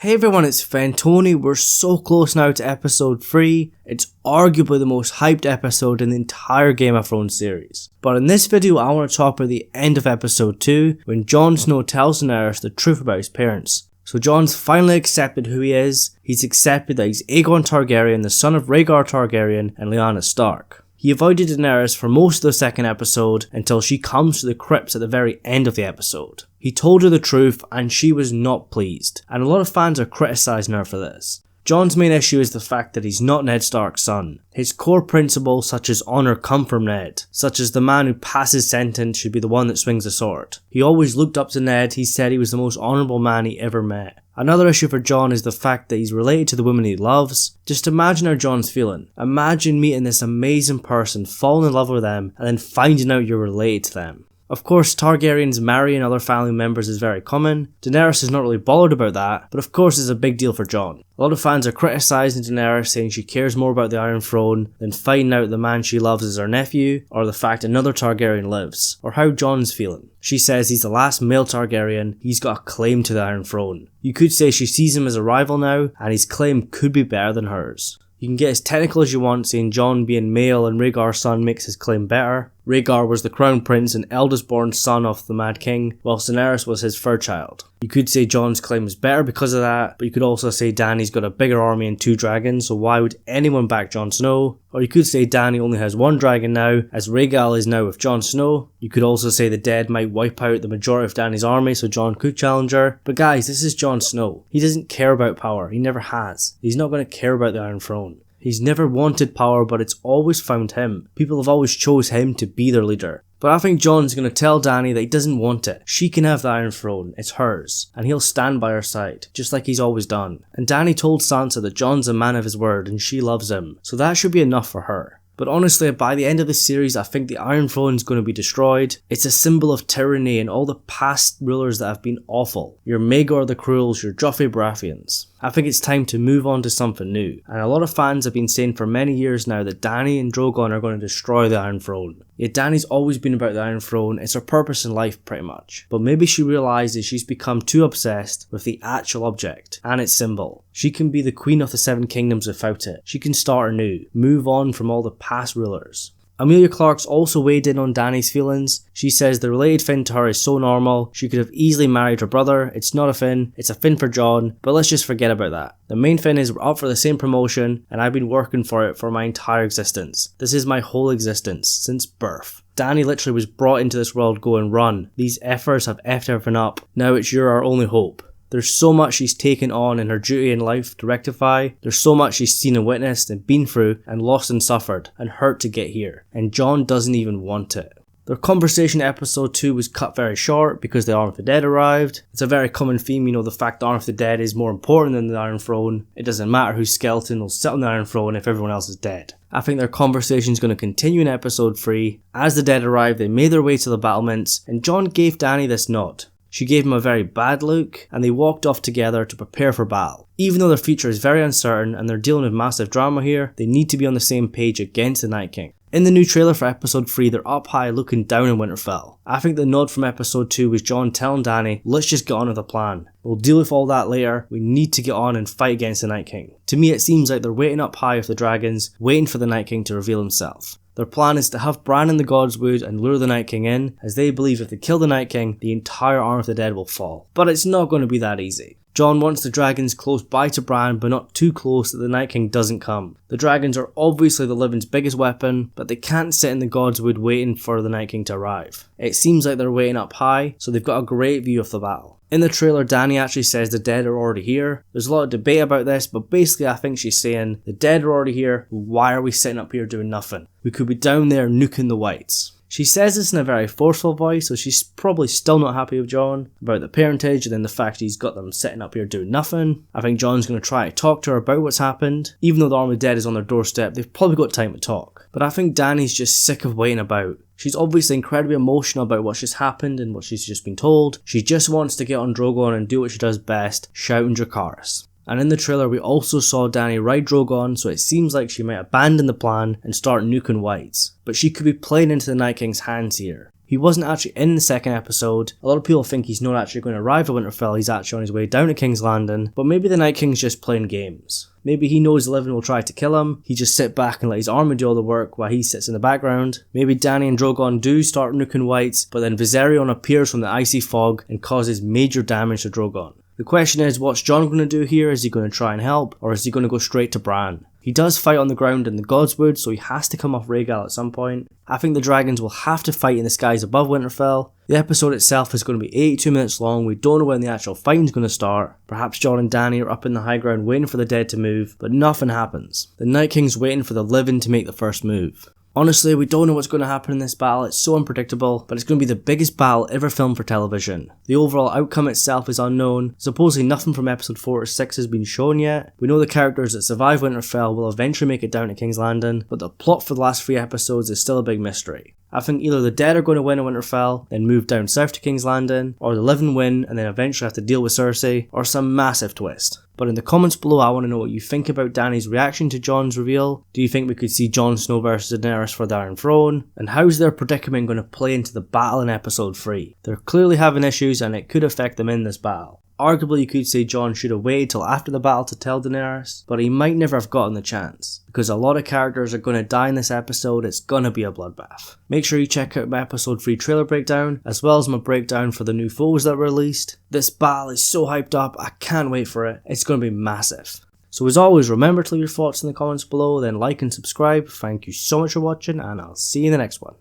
Hey everyone, it's Fentony. We're so close now to episode 3. It's arguably the most hyped episode in the entire Game of Thrones series. But in this video, I want to talk about the end of episode 2, when Jon Snow tells Daenerys the truth about his parents. So Jon's finally accepted who he is. He's accepted that he's Aegon Targaryen, the son of Rhaegar Targaryen and Lyanna Stark. He avoided Daenerys for most of the second episode until she comes to the crypts at the very end of the episode. He told her the truth and she was not pleased, and a lot of fans are criticising her for this. Jon's main issue is the fact that he's not Ned Stark's son. His core principles such as honour come from Ned, such as the man who passes sentence should be the one that swings the sword. He always looked up to Ned. He said he was the most honourable man he ever met. Another issue for Jon is the fact that he's related to the woman he loves. Just imagine how Jon's feeling. Imagine meeting this amazing person, falling in love with them, and then finding out you're related to them. Of course, Targaryens marrying other family members is very common. Daenerys is not really bothered about that, but of course it's a big deal for Jon. A lot of fans are criticising Daenerys, saying she cares more about the Iron Throne than finding out the man she loves is her nephew, or the fact another Targaryen lives, or how Jon's feeling. She says he's the last male Targaryen, he's got a claim to the Iron Throne. You could say she sees him as a rival now, and his claim could be better than hers. You can get as technical as you want, saying Jon being male and Rhaegar's son makes his claim better. Rhaegar was the crown prince and eldest born son of the Mad King, whilst Daenerys was his third child. You could say Jon's claim is better because of that, but you could also say Dany's got a bigger army and 2 dragons, so why would anyone back Jon Snow? Or you could say Dany only has 1 dragon now, as Rhaegal is now with Jon Snow. You could also say the dead might wipe out the majority of Dany's army, so Jon could challenge her. But guys, this is Jon Snow. He doesn't care about power. He never has. He's not going to care about the Iron Throne. He's never wanted power, but it's always found him. People have always chose him to be their leader. But I think Jon's going to tell Dany that he doesn't want it. She can have the Iron Throne, it's hers, and he'll stand by her side, just like he's always done. And Dany told Sansa that Jon's a man of his word and she loves him, so that should be enough for her. But honestly, by the end of the series, I think the Iron Throne is going to be destroyed. It's a symbol of tyranny and all the past rulers that have been awful. Your Maegor the Cruels, your Joffrey Baratheons. I think it's time to move on to something new. And a lot of fans have been saying for many years now that Dany and Drogon are going to destroy the Iron Throne. Yet Dany's always been about the Iron Throne, it's her purpose in life pretty much. But maybe she realises she's become too obsessed with the actual object and its symbol. She can be the Queen of the 7 Kingdoms without it. She can start anew, move on from all the past rulers. Emilia Clarke's also weighed in on Dany's feelings. She says the related thing to her is so normal, she could have easily married her brother. It's not a thing, it's a thing for Jon, but let's just forget about that. The main thing is we're up for the same promotion and I've been working for it for my entire existence. This is my whole existence, since birth. Dany literally was brought into this world going run. These efforts have effed everything up. Now you're our only hope. There's so much she's taken on in her duty in life to rectify. There's so much she's seen and witnessed and been through and lost and suffered and hurt to get here. And Jon doesn't even want it. Their conversation in episode 2 was cut very short because the Arm of the Dead arrived. It's a very common theme, the fact the Arm of the Dead is more important than the Iron Throne. It doesn't matter whose skeleton will sit on the Iron Throne if everyone else is dead. I think their conversation is going to continue in episode 3. As the dead arrived, they made their way to the battlements and Jon gave Dany this nod. She gave him a very bad look and they walked off together to prepare for battle. Even though their future is very uncertain and they're dealing with massive drama here, they need to be on the same page against the Night King. In the new trailer for episode 3, they're up high looking down in Winterfell. I think the nod from episode 2 was Jon telling Dany, let's just get on with the plan. We'll deal with all that later, we need to get on and fight against the Night King. To me it seems like they're waiting up high with the dragons, waiting for the Night King to reveal himself. Their plan is to have Bran in the Godswood and lure the Night King in, as they believe if they kill the Night King, the entire Arm of the Dead will fall. But it's not going to be that easy. Jon wants the dragons close by to Bran, but not too close that the Night King doesn't come. The dragons are obviously the living's biggest weapon, but they can't sit in the Godswood waiting for the Night King to arrive. It seems like they're waiting up high, so they've got a great view of the battle. In the trailer, Dany actually says the dead are already here. There's a lot of debate about this, but basically I think she's saying, the dead are already here, why are we sitting up here doing nothing? We could be down there nuking the whites. She says this in a very forceful voice, so she's probably still not happy with Jon about the parentage and then the fact he's got them sitting up here doing nothing. I think Jon's going to try to talk to her about what's happened. Even though the Arm of the Dead is on their doorstep, they've probably got time to talk. But I think Dany's just sick of waiting about. She's obviously incredibly emotional about what just happened and what she's just been told. She just wants to get on Drogon and do what she does best, shouting Dracarys. And in the trailer we also saw Dany ride Drogon, so it seems like she might abandon the plan and start nuking whites. But she could be playing into the Night King's hands here. He He wasn't actually in the second episode. A lot of people think he's not actually going to arrive at Winterfell, he's actually on his way down to King's Landing, but maybe the Night King's just playing games. Maybe he knows the Living will try to kill him, he just sit back and let his army do all the work while he sits in the background. Maybe Dany and Drogon do start nuking White, but then Viserion appears from the icy fog and causes major damage to Drogon. The question is, what's Jon going to do here? Is he going to try and help, or is he going to go straight to Bran? He does fight on the ground in the Godswood, so he has to come off Rhaegal at some point. I think the dragons will have to fight in the skies above Winterfell. The episode itself is going to be 82 minutes long, we don't know when the actual fighting is going to start. Perhaps Jon and Dany are up in the high ground waiting for the dead to move, but nothing happens. The Night King's waiting for the living to make the first move. Honestly, we don't know what's going to happen in this battle, it's so unpredictable, but it's going to be the biggest battle ever filmed for television. The overall outcome itself is unknown, supposedly nothing from episode 4 to 6 has been shown yet. We know the characters that survive Winterfell will eventually make it down to King's Landing, but the plot for the last 3 episodes is still a big mystery. I think either the dead are going to win at Winterfell, then move down south to King's Landing, or the living win and then eventually have to deal with Cersei, or some massive twist. But in the comments below I want to know what you think about Dany's reaction to Jon's reveal. Do you think we could see Jon Snow versus Daenerys for the Iron Throne? And how's their predicament going to play into the battle in episode 3? They're clearly having issues and it could affect them in this battle. Arguably you could say Jon should have waited till after the battle to tell Daenerys, but he might never have gotten the chance. Because a lot of characters are going to die in this episode, it's going to be a bloodbath. Make sure you check out my episode 3 trailer breakdown, as well as my breakdown for the new foes that were released. This battle is so hyped up, I can't wait for it, it's going to be massive. So as always, remember to leave your thoughts in the comments below, then like and subscribe. Thank you so much for watching, and I'll see you in the next one.